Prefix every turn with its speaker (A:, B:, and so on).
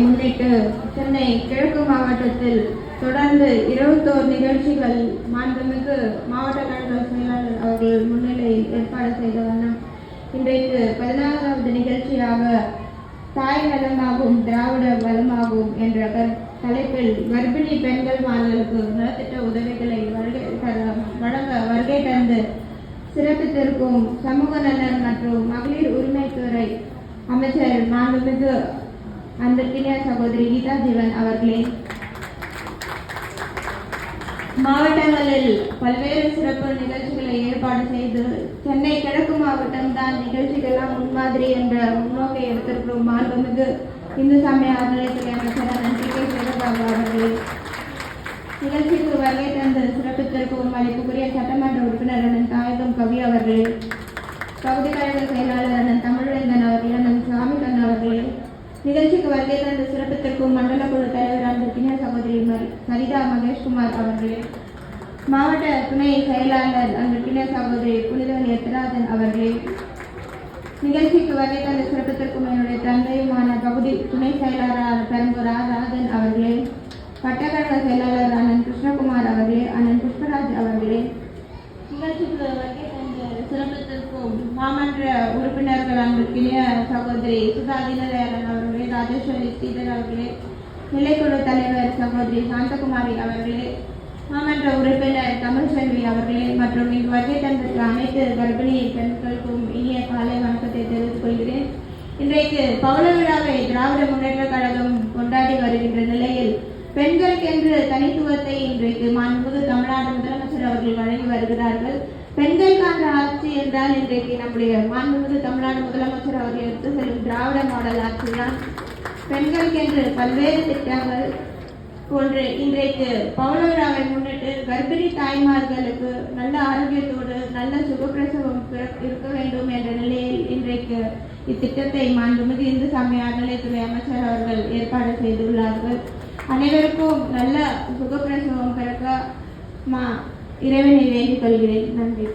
A: முன்னிட்டு சென்னை கிழக்கு மாவட்டத்தில் தொடர்ந்து 21 நிகழ்ச்சிகள் மாண்புமிகு மாவட்ட கழக செயலாளர் அவர்கள் முன்னிலையில் ஏற்பாடு செய்த வண்ணம் இன்றைக்கு 16வது நிகழ்ச்சியாக தாய் நலமாகும் திராவிட வளமாகும் என்ற தலைப்பில் கர்ப்பிணி பெண்கள் மாணவர்களுக்கு நலத்திட்ட உதவிகளை வழங்க வருகை தந்து சிறப்பித்திருக்கும் சமூக நலன் மற்றும் மகளிர் உரிமைத்துறை அமைச்சர் மாண்புமிகு அன்பிற்கினிய சகோதரி கீதா ஜீவன் அவர்களே, மாவட்டங்களில் பல்வேறு சிறப்பு நிகழ்ச்சிகளை ஏற்பாடு செய்து சென்னை கிழக்கு மாவட்டம் தான் நிகழ்ச்சிகள்லாம் முன்மாதிரி என்ற முன்னோக்கை எடுத்திருக்கும் மாண்புமிகு இந்து சமய அறநிலையத்துறை அமைச்சர் அண்ணன் பி.கே. சேகர்பாபு அவர்களே, நிகழ்ச்சிக்கு வருகை தந்து சிறப்பித்திருக்கும் மதிப்புக்குரிய சட்டமன்ற உறுப்பினர் அண்ணன் தாயகம் கவி அவர்களே, பகுதி கழக செயலாளர் அண்ணன் தமிழ்வேந்தன் அவர்களே, அண்ணன் சாமிகண்ணன் அவர்களே, நிகழ்ச்சிக்கு வருகை தந்து சிறப்பித்திருக்கும் மண்டல குழு தலைவர் அன்பிற்கினிய சகோதரி சரிதா மகேஷ்குமார் அவர்களே, மாவட்ட துணை செயலாளர் அன்பிற்கினிய சகோதரி புனிதவன் எத்ராஜன் அவர்களே, நிகழ்ச்சிக்கு வருகை தந்து சிறப்பித்திருக்கும் என்னுடைய தந்தையுமான பகுதி துணை செயலாளர் பெரம்பூர் ராஜன் அவர்களே, வட்டக்கழக செயலாளர் அண்ணன் கிருஷ்ணகுமார் அவர்களே, அண்ணன் புஷ்பராஜ் அவர்களே, நிகழ்ச்சிக்கு வருகை தந்து சிறப்பித்திருக்கும் மாமன்ற உறுப்பினர்கள் அன்பிற்கினிய சகோதரி சுதா தீனதயாளன் அவர்களே, ராஜேஸ்வரி ஸ்ரீதர் அவர்களே, நிலைக்குழு தலைவர் சகோதரி சாந்தகுமாரி அவர்களே, மாமன்ற உறுப்பினர் தமிழ்செல்வி அவர்களே மற்றும் இங்கு வருகை தந்திருக்க அனைத்து கர்ப்பிணி பெண்களுக்கும் இனிய காலை வணக்கத்தை தெரிவித்துக் கொள்கிறேன். இன்றைக்கு பவள விழாவை திராவிட முன்னேற்ற கழகம் கொண்டாடி வருகின்ற நிலையில் பெண்களுக்கென்று தனித்துவத்தை இன்றைக்கு மாண்புமிகு தமிழ்நாடு முதலமைச்சர் அவர்கள் வழங்கி வருகிறார்கள். பெண்களுக்கான ஆட்சி என்றால் இன்றைக்கு நம்முடைய மாண்புமிகு தமிழ்நாடு முதலமைச்சர் அவர்கள் எடுத்து செல்லும் திராவிட மாடல் ஆட்சி தான். பெண்களுக்கென்று பல்வேறு திட்டங்கள் போன்று இன்றைக்கு பவள விழாவை முன்னிட்டு கர்ப்பிணி தாய்மார்களுக்கு நல்ல ஆரோக்கியத்தோடு நல்ல சுகப்பிரசவம் இருக்க வேண்டும் என்ற நிலையில் இன்றைக்கு இத்திட்டத்தை மாண்புமிகு இந்து சமய அறநிலையத்துறை அமைச்சர் அவர்கள் ஏற்பாடு செய்துள்ளார்கள். அனைவருக்கும் நல்ல சுகப்பிரசவம் பிறக்க இறைவனை வேண்டிக் கொள்கிறேன். நன்றி.